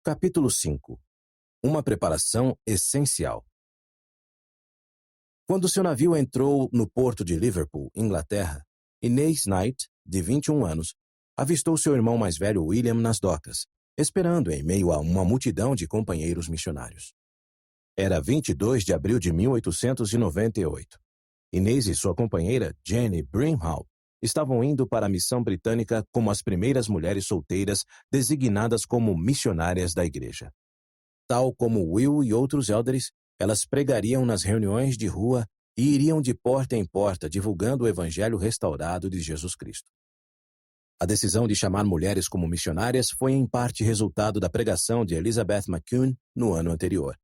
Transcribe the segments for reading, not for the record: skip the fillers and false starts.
Capítulo 5. Uma preparação essencial. Quando seu navio entrou no porto de Liverpool, Inglaterra, Inez Knight, de 21 anos, avistou seu irmão mais velho William nas docas, esperando em meio a uma multidão de companheiros missionários. Era 22 de abril de 1898. Inez e sua companheira, Jenny Brimhall, estavam indo para a missão britânica como as primeiras mulheres solteiras designadas como missionárias da igreja. Tal como Will e outros elders, elas pregariam nas reuniões de rua e iriam de porta em porta divulgando o evangelho restaurado de Jesus Cristo. A decisão de chamar mulheres como missionárias foi em parte resultado da pregação de Elizabeth McCune no ano anterior.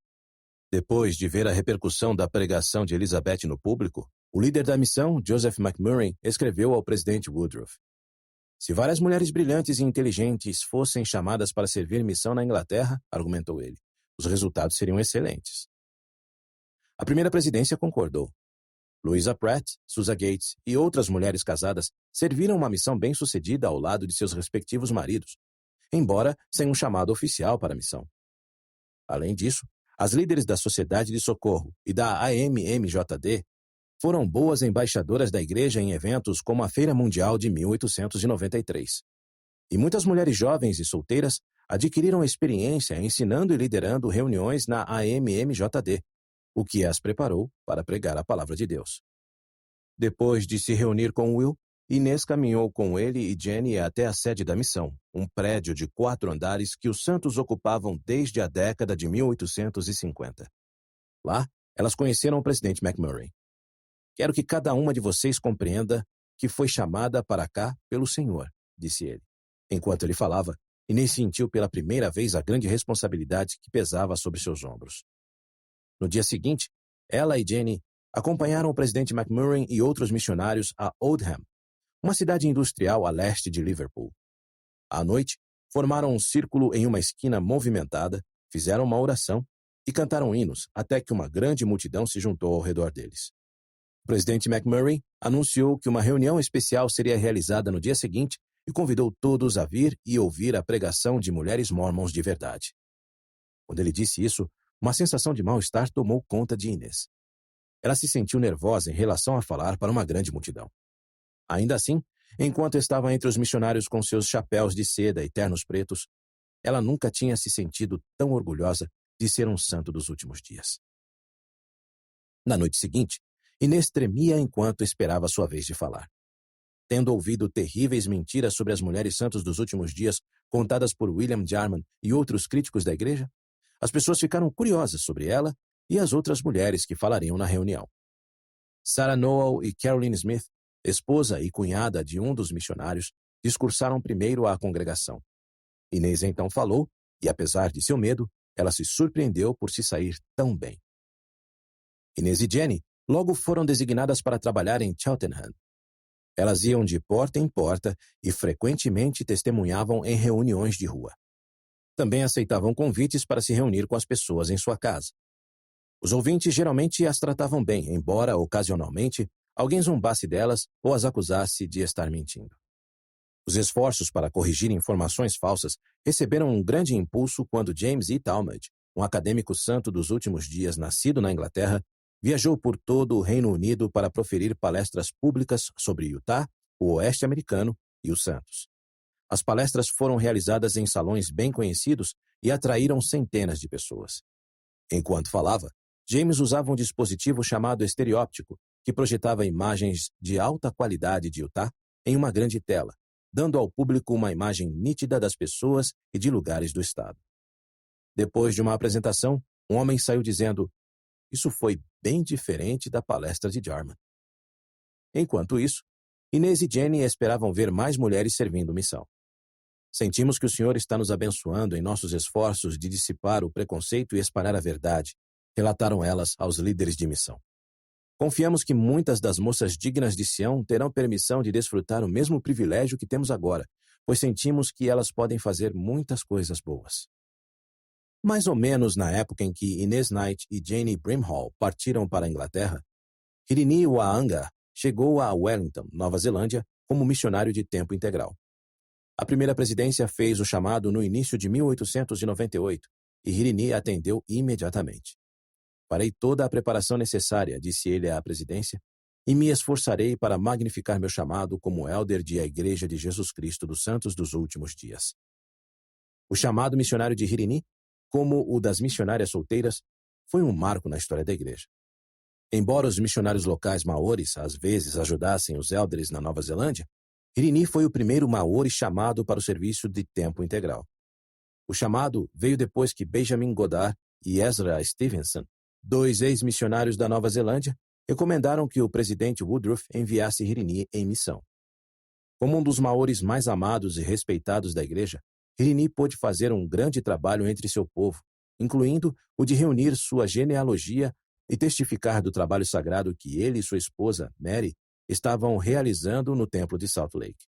Depois de ver a repercussão da pregação de Elizabeth no público, o líder da missão, Joseph McMurray, escreveu ao presidente Woodruff: "Se várias mulheres brilhantes e inteligentes fossem chamadas para servir missão na Inglaterra", argumentou ele, "os resultados seriam excelentes." A primeira presidência concordou. Louisa Pratt, Susan Gates e outras mulheres casadas serviram uma missão bem-sucedida ao lado de seus respectivos maridos, embora sem um chamado oficial para a missão. Além disso, as líderes da Sociedade de Socorro e da AMMJD foram boas embaixadoras da igreja em eventos como a Feira Mundial de 1893. E muitas mulheres jovens e solteiras adquiriram experiência ensinando e liderando reuniões na AMMJD, o que as preparou para pregar a palavra de Deus. Depois de se reunir com Will, Inez caminhou com ele e Jenny até a sede da missão, um prédio de 4 andares que os santos ocupavam desde a década de 1850. Lá, elas conheceram o presidente McMurray. "Quero que cada uma de vocês compreenda que foi chamada para cá pelo Senhor", disse ele. Enquanto ele falava, Inez sentiu pela primeira vez a grande responsabilidade que pesava sobre seus ombros. No dia seguinte, ela e Jenny acompanharam o presidente McMurray e outros missionários a Oldham, uma cidade industrial a leste de Liverpool. À noite, formaram um círculo em uma esquina movimentada, fizeram uma oração e cantaram hinos até que uma grande multidão se juntou ao redor deles. O presidente McMurray anunciou que uma reunião especial seria realizada no dia seguinte e convidou todos a vir e ouvir a pregação de mulheres mórmons de verdade. Quando ele disse isso, uma sensação de mal-estar tomou conta de Inez. Ela se sentiu nervosa em relação a falar para uma grande multidão. Ainda assim, enquanto estava entre os missionários com seus chapéus de seda e ternos pretos, ela nunca tinha se sentido tão orgulhosa de ser um santo dos últimos dias. Na noite seguinte, Inez tremia enquanto esperava sua vez de falar. Tendo ouvido terríveis mentiras sobre as mulheres santas dos últimos dias contadas por William Jarman e outros críticos da igreja, as pessoas ficaram curiosas sobre ela e as outras mulheres que falariam na reunião. Sarah Noel e Caroline Smith, esposa e cunhada de um dos missionários, discursaram primeiro à congregação. Inez então falou, e apesar de seu medo, ela se surpreendeu por se sair tão bem. Inez e Jenny logo foram designadas para trabalhar em Cheltenham. Elas iam de porta em porta e frequentemente testemunhavam em reuniões de rua. Também aceitavam convites para se reunir com as pessoas em sua casa. Os ouvintes geralmente as tratavam bem, embora, ocasionalmente, alguém zombasse delas ou as acusasse de estar mentindo. Os esforços para corrigir informações falsas receberam um grande impulso quando James E. Talmage, um acadêmico santo dos últimos dias nascido na Inglaterra, viajou por todo o Reino Unido para proferir palestras públicas sobre Utah, o Oeste Americano e os Santos. As palestras foram realizadas em salões bem conhecidos e atraíram centenas de pessoas. Enquanto falava, James usava um dispositivo chamado estereóptico, que projetava imagens de alta qualidade de Utah em uma grande tela, dando ao público uma imagem nítida das pessoas e de lugares do estado. Depois de uma apresentação, um homem saiu dizendo: "Isso foi bem diferente da palestra de Jarman." Enquanto isso, Inez e Jenny esperavam ver mais mulheres servindo missão. "Sentimos que o Senhor está nos abençoando em nossos esforços de dissipar o preconceito e espalhar a verdade", relataram elas aos líderes de missão. "Confiamos que muitas das moças dignas de Sião terão permissão de desfrutar o mesmo privilégio que temos agora, pois sentimos que elas podem fazer muitas coisas boas." Mais ou menos na época em que Inez Knight e Jenny Brimhall partiram para a Inglaterra, Hirini Waanga chegou a Wellington, Nova Zelândia, como missionário de tempo integral. A primeira presidência fez o chamado no início de 1898 e Hirini atendeu imediatamente. Farei toda a preparação necessária, disse ele à presidência, e me esforçarei para magnificar meu chamado como élder de a Igreja de Jesus Cristo dos Santos dos Últimos Dias. O chamado missionário de Hirini, como o das missionárias solteiras, foi um marco na história da Igreja. Embora os missionários locais maoris às vezes ajudassem os élderes na Nova Zelândia, Hirini foi o primeiro maori chamado para o serviço de tempo integral. O chamado veio depois que Benjamin Goddard e Ezra Stevenson, dois ex-missionários da Nova Zelândia, recomendaram que o presidente Woodruff enviasse Hirini em missão. Como um dos maoris mais amados e respeitados da Igreja, Hirini pôde fazer um grande trabalho entre seu povo, incluindo o de reunir sua genealogia e testificar do trabalho sagrado que ele e sua esposa, Mary, estavam realizando no templo de Salt Lake.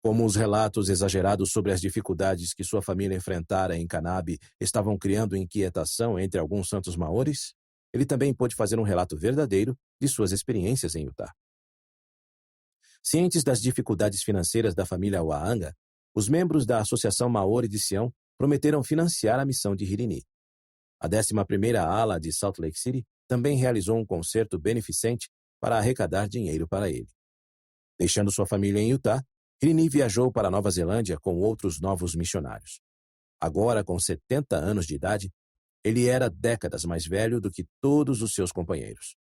Como os relatos exagerados sobre as dificuldades que sua família enfrentara em Canabe estavam criando inquietação entre alguns santos maoris, ele também pôde fazer um relato verdadeiro de suas experiências em Utah. Cientes das dificuldades financeiras da família Waanga, os membros da Associação Maori de Sião prometeram financiar a missão de Hirini. A 11ª ala de Salt Lake City também realizou um concerto beneficente para arrecadar dinheiro para ele. Deixando sua família em Utah, Hirini viajou para a Nova Zelândia com outros novos missionários. Agora, com 70 anos de idade, ele era décadas mais velho do que todos os seus companheiros.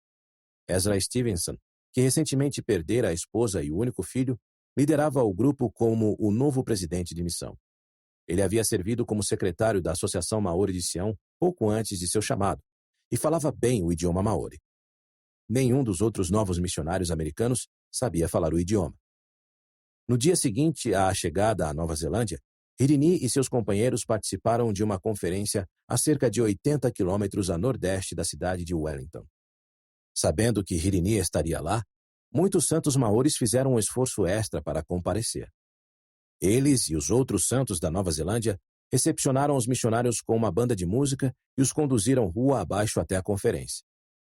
Ezra Stevenson, que recentemente perdera a esposa e o único filho, liderava o grupo como o novo presidente de missão. Ele havia servido como secretário da Associação Maori de Sião pouco antes de seu chamado e falava bem o idioma maori. Nenhum dos outros novos missionários americanos sabia falar o idioma. No dia seguinte à chegada à Nova Zelândia, Hirini e seus companheiros participaram de uma conferência a cerca de 80 quilômetros a nordeste da cidade de Wellington. Sabendo que Hirini estaria lá, muitos santos maoris fizeram um esforço extra para comparecer. Eles e os outros santos da Nova Zelândia recepcionaram os missionários com uma banda de música e os conduziram rua abaixo até a conferência.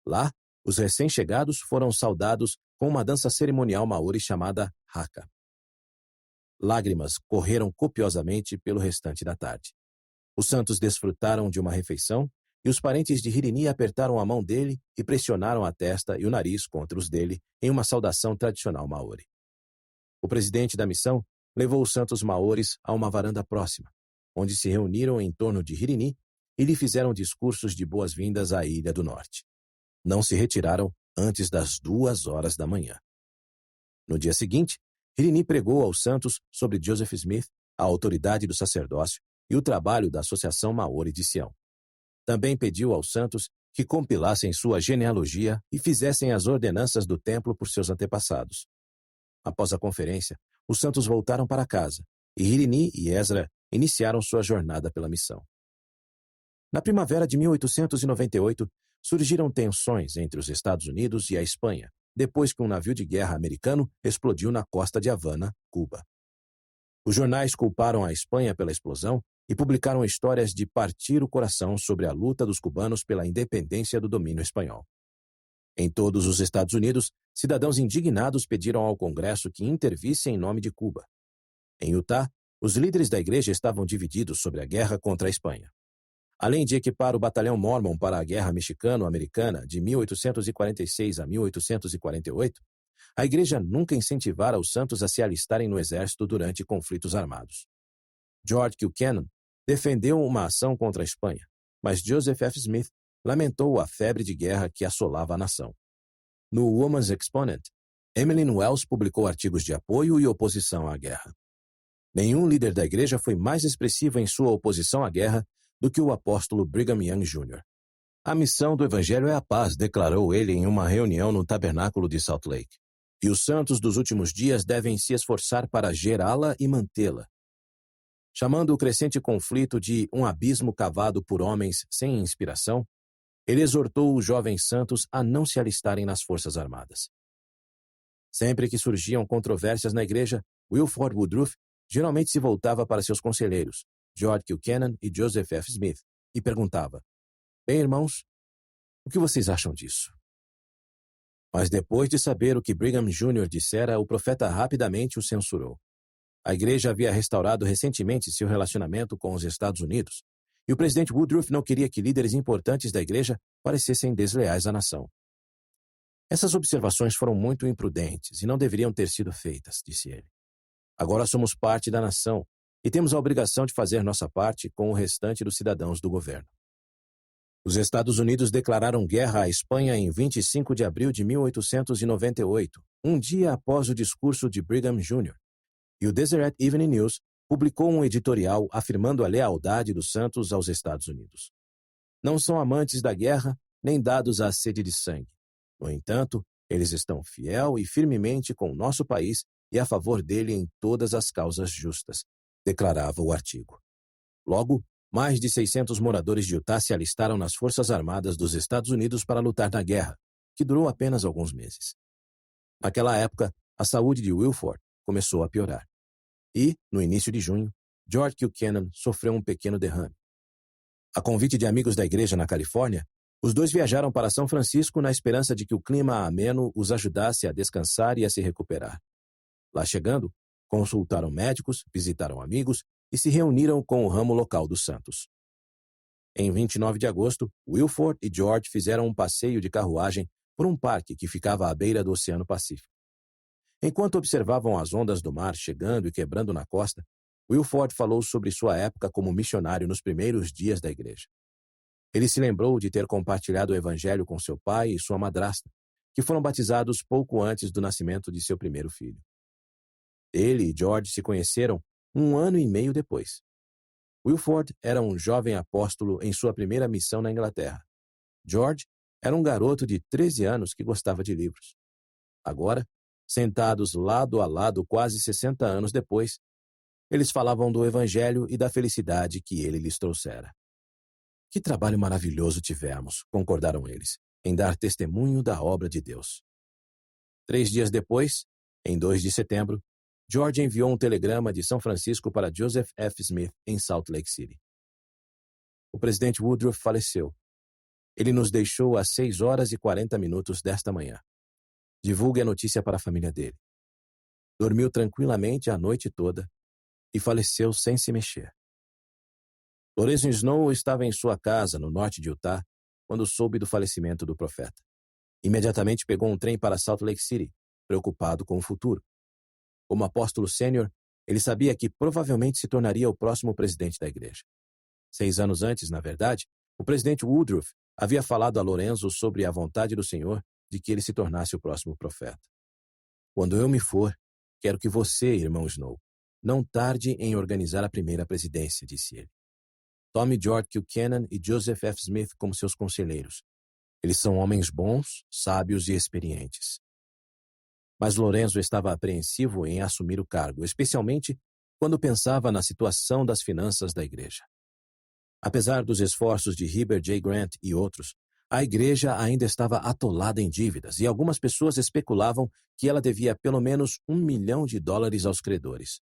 Lá, os recém-chegados foram saudados com uma dança cerimonial maori chamada haka. Lágrimas correram copiosamente pelo restante da tarde. Os santos desfrutaram de uma refeição e os parentes de Hirini apertaram a mão dele e pressionaram a testa e o nariz contra os dele em uma saudação tradicional maori. O presidente da missão levou os santos maoris a uma varanda próxima, onde se reuniram em torno de Hirini e lhe fizeram discursos de boas-vindas à Ilha do Norte. Não se retiraram antes das 2 horas da manhã. No dia seguinte, Hirini pregou aos santos sobre Joseph Smith, a autoridade do sacerdócio e o trabalho da Associação Maori de Sião. Também pediu aos santos que compilassem sua genealogia e fizessem as ordenanças do templo por seus antepassados. Após a conferência, os santos voltaram para casa e Hirini e Ezra iniciaram sua jornada pela missão. Na primavera de 1898, surgiram tensões entre os Estados Unidos e a Espanha, depois que um navio de guerra americano explodiu na costa de Havana, Cuba. Os jornais culparam a Espanha pela explosão e publicaram histórias de partir o coração sobre a luta dos cubanos pela independência do domínio espanhol. Em todos os Estados Unidos, cidadãos indignados pediram ao Congresso que intervisse em nome de Cuba. Em Utah, os líderes da igreja estavam divididos sobre a guerra contra a Espanha. Além de equipar o batalhão Mormon para a Guerra Mexicano-Americana de 1846 a 1848, a igreja nunca incentivara os santos a se alistarem no exército durante conflitos armados. George Buchanan defendeu uma ação contra a Espanha, mas Joseph F. Smith lamentou a febre de guerra que assolava a nação. No Woman's Exponent, Emmeline Wells publicou artigos de apoio e oposição à guerra. Nenhum líder da igreja foi mais expressivo em sua oposição à guerra do que o apóstolo Brigham Young Jr. A missão do Evangelho é a paz, declarou ele em uma reunião no tabernáculo de Salt Lake. E os santos dos últimos dias devem se esforçar para gerá-la e mantê-la. Chamando o crescente conflito de um abismo cavado por homens sem inspiração, ele exortou os jovens santos a não se alistarem nas forças armadas. Sempre que surgiam controvérsias na igreja, Wilford Woodruff geralmente se voltava para seus conselheiros, George Buchanan e Joseph F. Smith, e perguntava: "Bem, irmãos, o que vocês acham disso?" Mas depois de saber o que Brigham Jr. dissera, o profeta rapidamente o censurou. A igreja havia restaurado recentemente seu relacionamento com os Estados Unidos, e o presidente Woodruff não queria que líderes importantes da igreja parecessem desleais à nação. Essas observações foram muito imprudentes e não deveriam ter sido feitas, disse ele. Agora somos parte da nação e temos a obrigação de fazer nossa parte com o restante dos cidadãos do governo. Os Estados Unidos declararam guerra à Espanha em 25 de abril de 1898, um dia após o discurso de Brigham Jr., e o Deseret Evening News publicou um editorial afirmando a lealdade dos santos aos Estados Unidos. Não são amantes da guerra, nem dados à sede de sangue. No entanto, eles estão fiel e firmemente com o nosso país e a favor dele em todas as causas justas, declarava o artigo. Logo, mais de 600 moradores de Utah se alistaram nas Forças Armadas dos Estados Unidos para lutar na guerra, que durou apenas alguns meses. Naquela época, a saúde de Wilford começou a piorar. E, no início de junho, George Buchanan sofreu um pequeno derrame. A convite de amigos da igreja na Califórnia, os dois viajaram para São Francisco na esperança de que o clima ameno os ajudasse a descansar e a se recuperar. Lá chegando, consultaram médicos, visitaram amigos e se reuniram com o ramo local dos santos. Em 29 de agosto, Wilford e George fizeram um passeio de carruagem por um parque que ficava à beira do Oceano Pacífico. Enquanto observavam as ondas do mar chegando e quebrando na costa, Wilford falou sobre sua época como missionário nos primeiros dias da igreja. Ele se lembrou de ter compartilhado o evangelho com seu pai e sua madrasta, que foram batizados pouco antes do nascimento de seu primeiro filho. Ele e George se conheceram 1 ano e meio depois. Wilford era um jovem apóstolo em sua primeira missão na Inglaterra. George era um garoto de 13 anos que gostava de livros. Agora, sentados lado a lado quase 60 anos depois, eles falavam do evangelho e da felicidade que ele lhes trouxera. Que trabalho maravilhoso tivemos, concordaram eles, em dar testemunho da obra de Deus. 3 dias depois, em 2 de setembro, George enviou um telegrama de São Francisco para Joseph F. Smith, em Salt Lake City. O presidente Woodruff faleceu. Ele nos deixou às 6h40 desta manhã. Divulgue a notícia para a família dele. Dormiu tranquilamente a noite toda e faleceu sem se mexer. Lorenzo Snow estava em sua casa, no norte de Utah, quando soube do falecimento do profeta. Imediatamente pegou um trem para Salt Lake City, preocupado com o futuro. Como apóstolo sênior, ele sabia que provavelmente se tornaria o próximo presidente da igreja. 6 anos antes, na verdade, o presidente Woodruff havia falado a Lorenzo sobre a vontade do Senhor de que ele se tornasse o próximo profeta. Quando eu me for, quero que você, irmão Snow, não tarde em organizar a primeira presidência, disse ele. Tome George Buchanan e Joseph F. Smith como seus conselheiros. Eles são homens bons, sábios e experientes. Mas Lorenzo estava apreensivo em assumir o cargo, especialmente quando pensava na situação das finanças da igreja. Apesar dos esforços de Heber J. Grant e outros, a igreja ainda estava atolada em dívidas e algumas pessoas especulavam que ela devia pelo menos $1 milhão aos credores.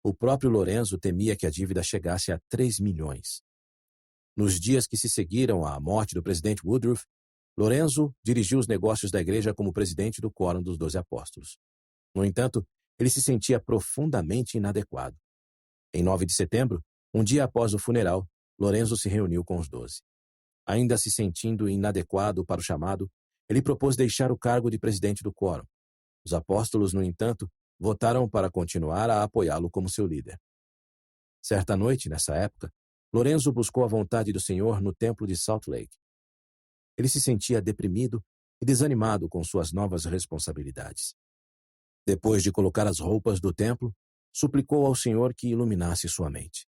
O próprio Lorenzo temia que a dívida chegasse a 3 milhões. Nos dias que se seguiram à morte do presidente Woodruff, Lorenzo dirigiu os negócios da igreja como presidente do Quórum dos 12 Apóstolos. No entanto, ele se sentia profundamente inadequado. Em 9 de setembro, um dia após o funeral, Lorenzo se reuniu com os 12. Ainda se sentindo inadequado para o chamado, ele propôs deixar o cargo de presidente do Quórum. Os apóstolos, no entanto, votaram para continuar a apoiá-lo como seu líder. Certa noite, nessa época, Lorenzo buscou a vontade do Senhor no templo de Salt Lake. Ele se sentia deprimido e desanimado com suas novas responsabilidades. Depois de colocar as roupas do templo, suplicou ao Senhor que iluminasse sua mente.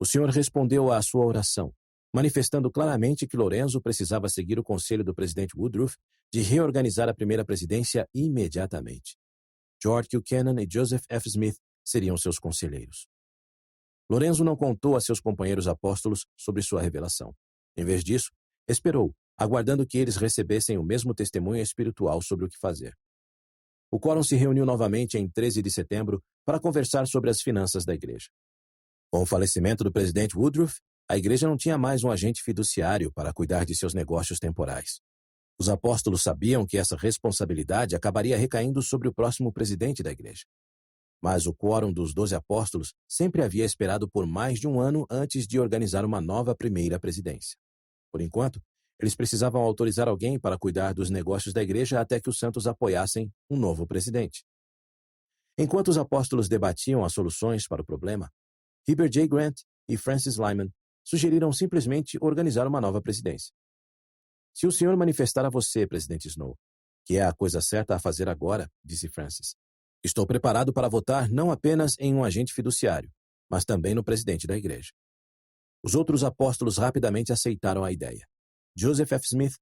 O Senhor respondeu à sua oração, manifestando claramente que Lorenzo precisava seguir o conselho do presidente Woodruff de reorganizar a primeira presidência imediatamente. George Buchanan e Joseph F. Smith seriam seus conselheiros. Lorenzo não contou a seus companheiros apóstolos sobre sua revelação. Em vez disso, esperou, aguardando que eles recebessem o mesmo testemunho espiritual sobre o que fazer. O quórum se reuniu novamente em 13 de setembro para conversar sobre as finanças da igreja. Com o falecimento do presidente Woodruff, a igreja não tinha mais um agente fiduciário para cuidar de seus negócios temporais. Os apóstolos sabiam que essa responsabilidade acabaria recaindo sobre o próximo presidente da igreja. Mas o quórum dos 12 apóstolos sempre havia esperado por mais de um ano antes de organizar uma nova primeira presidência. Por enquanto, eles precisavam autorizar alguém para cuidar dos negócios da igreja até que os santos apoiassem um novo presidente. Enquanto os apóstolos debatiam as soluções para o problema, Heber J. Grant e Francis Lyman sugeriram simplesmente organizar uma nova presidência. Se o senhor manifestar a você, presidente Snow, que é a coisa certa a fazer agora, disse Francis, estou preparado para votar não apenas em um agente fiduciário, mas também no presidente da igreja. Os outros apóstolos rapidamente aceitaram a ideia. Joseph F. Smith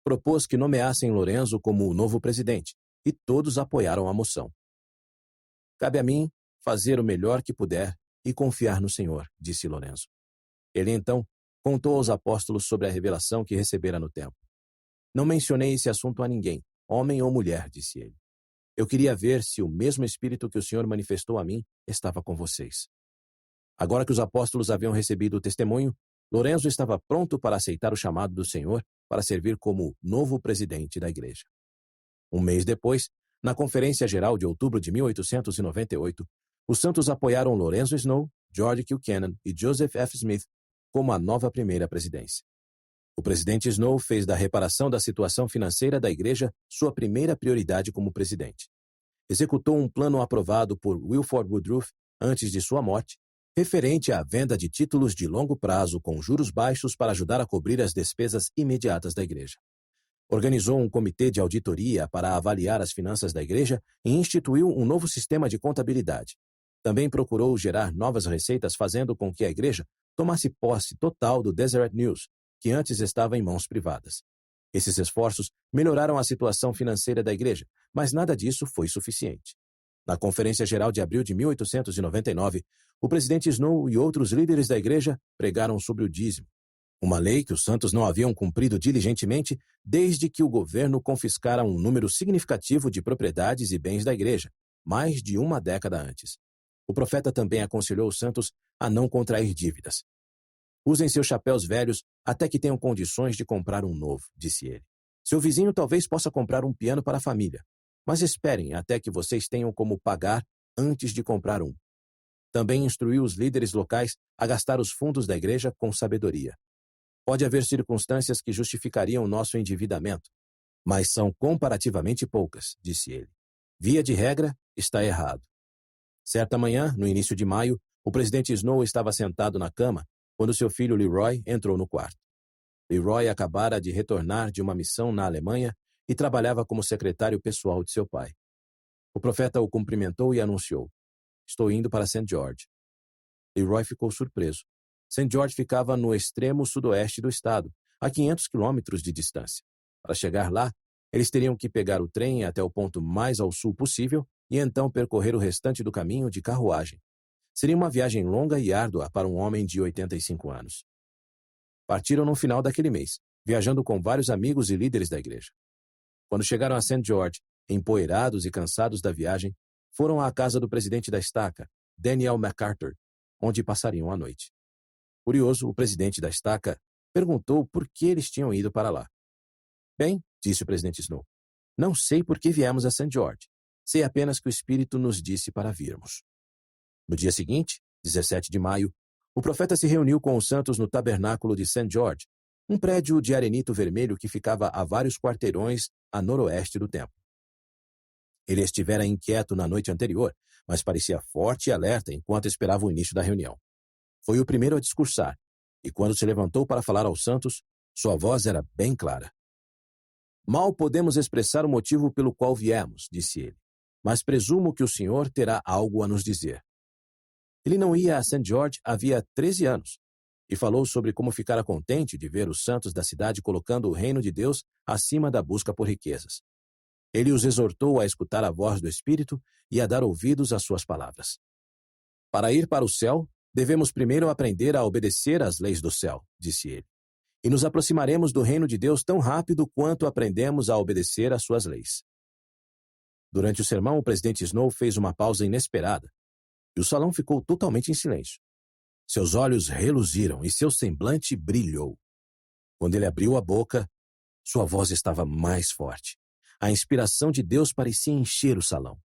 propôs que nomeassem Lorenzo como o novo presidente, e todos apoiaram a moção. Cabe a mim fazer o melhor que puder e confiar no Senhor, disse Lorenzo. Ele então contou aos apóstolos sobre a revelação que recebera no templo. Não mencionei esse assunto a ninguém, homem ou mulher, disse ele. Eu queria ver se o mesmo Espírito que o Senhor manifestou a mim estava com vocês. Agora que os apóstolos haviam recebido o testemunho, Lorenzo estava pronto para aceitar o chamado do Senhor para servir como novo presidente da igreja. Um mês depois, na Conferência Geral de outubro de 1898, os santos apoiaram Lorenzo Snow, George Kilcannon e Joseph F. Smith como a nova primeira presidência. O presidente Snow fez da reparação da situação financeira da igreja sua primeira prioridade como presidente. Executou um plano aprovado por Wilford Woodruff antes de sua morte, referente à venda de títulos de longo prazo com juros baixos para ajudar a cobrir as despesas imediatas da igreja. Organizou um comitê de auditoria para avaliar as finanças da igreja e instituiu um novo sistema de contabilidade. Também procurou gerar novas receitas, fazendo com que a igreja tomasse posse total do Deseret News, que antes estava em mãos privadas. Esses esforços melhoraram a situação financeira da igreja, mas nada disso foi suficiente. Na Conferência Geral de abril de 1899, o presidente Snow e outros líderes da igreja pregaram sobre o dízimo, uma lei que os santos não haviam cumprido diligentemente desde que o governo confiscara um número significativo de propriedades e bens da igreja, mais de uma década antes. O profeta também aconselhou os santos a não contrair dívidas. Usem seus chapéus velhos até que tenham condições de comprar um novo, disse ele. Seu vizinho talvez possa comprar um piano para a família, mas esperem até que vocês tenham como pagar antes de comprar um. Também instruiu os líderes locais a gastar os fundos da igreja com sabedoria. Pode haver circunstâncias que justificariam o nosso endividamento, mas são comparativamente poucas, disse ele. Via de regra, está errado. Certa manhã, no início de maio, o presidente Snow estava sentado na cama quando seu filho Leroy entrou no quarto. Leroy acabara de retornar de uma missão na Alemanha e trabalhava como secretário pessoal de seu pai. O profeta o cumprimentou e anunciou: Estou indo para St. George. Leroy ficou surpreso. St. George ficava no extremo sudoeste do estado, a 500 quilômetros de distância. Para chegar lá, eles teriam que pegar o trem até o ponto mais ao sul possível e então percorrer o restante do caminho de carruagem. Seria uma viagem longa e árdua para um homem de 85 anos. Partiram no final daquele mês, viajando com vários amigos e líderes da igreja. Quando chegaram a St. George, empoeirados e cansados da viagem, foram à casa do presidente da estaca, Daniel MacArthur, onde passariam a noite. Curioso, o presidente da estaca perguntou por que eles tinham ido para lá. Bem, disse o presidente Snow, não sei por que viemos a St. George. Sei apenas que o Espírito nos disse para virmos. No dia seguinte, 17 de maio, o profeta se reuniu com os santos no tabernáculo de St. George, um prédio de arenito vermelho que ficava a vários quarteirões a noroeste do templo. Ele estivera inquieto na noite anterior, mas parecia forte e alerta enquanto esperava o início da reunião. Foi o primeiro a discursar, e quando se levantou para falar aos santos, sua voz era bem clara. Mal podemos expressar o motivo pelo qual viemos, disse ele, mas presumo que o senhor terá algo a nos dizer. Ele não ia a St. George havia 13 anos, e falou sobre como ficara contente de ver os santos da cidade colocando o reino de Deus acima da busca por riquezas. Ele os exortou a escutar a voz do Espírito e a dar ouvidos às suas palavras. Para ir para o céu, devemos primeiro aprender a obedecer às leis do céu, disse ele, e nos aproximaremos do reino de Deus tão rápido quanto aprendemos a obedecer às suas leis. Durante o sermão, o presidente Snow fez uma pausa inesperada, e o salão ficou totalmente em silêncio. Seus olhos reluziram e seu semblante brilhou. Quando ele abriu a boca, sua voz estava mais forte. A inspiração de Deus parecia encher o salão.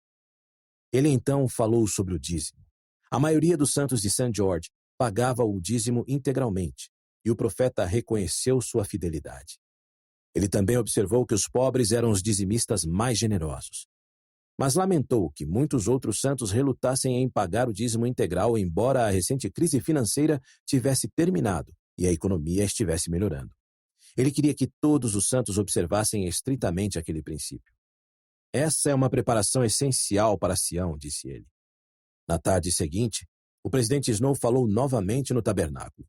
Ele então falou sobre o dízimo. A maioria dos santos de St. George pagava o dízimo integralmente, e o profeta reconheceu sua fidelidade. Ele também observou que os pobres eram os dizimistas mais generosos. Mas lamentou que muitos outros santos relutassem em pagar o dízimo integral, embora a recente crise financeira tivesse terminado e a economia estivesse melhorando. Ele queria que todos os santos observassem estritamente aquele princípio. Essa é uma preparação essencial para Sião, disse ele. Na tarde seguinte, o presidente Snow falou novamente no tabernáculo.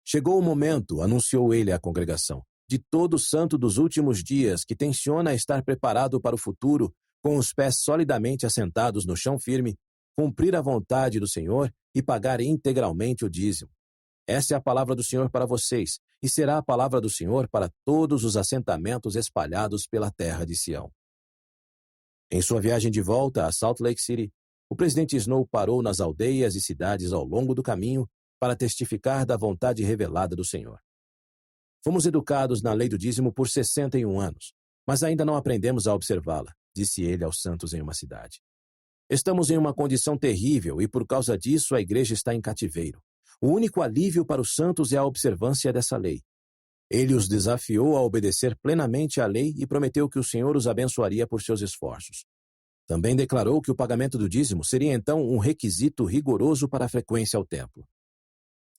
Chegou o momento, anunciou ele à congregação, de todo santo dos últimos dias que tenciona estar preparado para o futuro, com os pés solidamente assentados no chão firme, cumprir a vontade do Senhor e pagar integralmente o dízimo. Essa é a palavra do Senhor para vocês, e será a palavra do Senhor para todos os assentamentos espalhados pela terra de Sião. Em sua viagem de volta a Salt Lake City, o presidente Snow parou nas aldeias e cidades ao longo do caminho para testificar da vontade revelada do Senhor. Fomos educados na lei do dízimo por 61 anos, mas ainda não aprendemos a observá-la, disse ele aos santos em uma cidade. Estamos em uma condição terrível e por causa disso a igreja está em cativeiro. O único alívio para os santos é a observância dessa lei. Ele os desafiou a obedecer plenamente à lei e prometeu que o Senhor os abençoaria por seus esforços. Também declarou que o pagamento do dízimo seria então um requisito rigoroso para a frequência ao templo.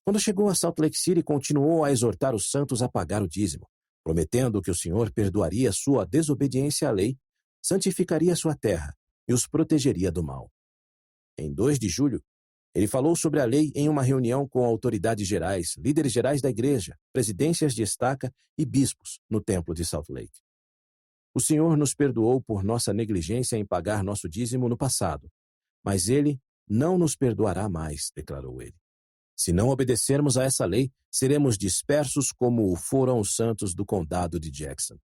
Quando chegou a Salt Lake City, continuou a exortar os santos a pagar o dízimo, prometendo que o Senhor perdoaria sua desobediência à lei, santificaria sua terra e os protegeria do mal. Em 2 de julho, ele falou sobre a lei em uma reunião com autoridades gerais, líderes gerais da igreja, presidências de estaca e bispos no templo de Salt Lake. O Senhor nos perdoou por nossa negligência em pagar nosso dízimo no passado, mas Ele não nos perdoará mais, declarou ele. Se não obedecermos a essa lei, seremos dispersos como o foram os santos do condado de Jackson.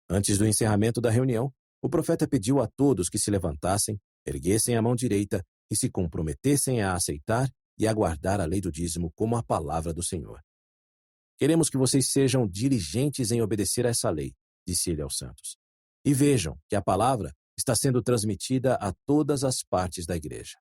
Antes do encerramento da reunião, o profeta pediu a todos que se levantassem, erguessem a mão direita e se comprometessem a aceitar e a guardar a lei do dízimo como a palavra do Senhor. Queremos que vocês sejam diligentes em obedecer a essa lei, disse ele aos santos. E vejam que a palavra está sendo transmitida a todas as partes da igreja.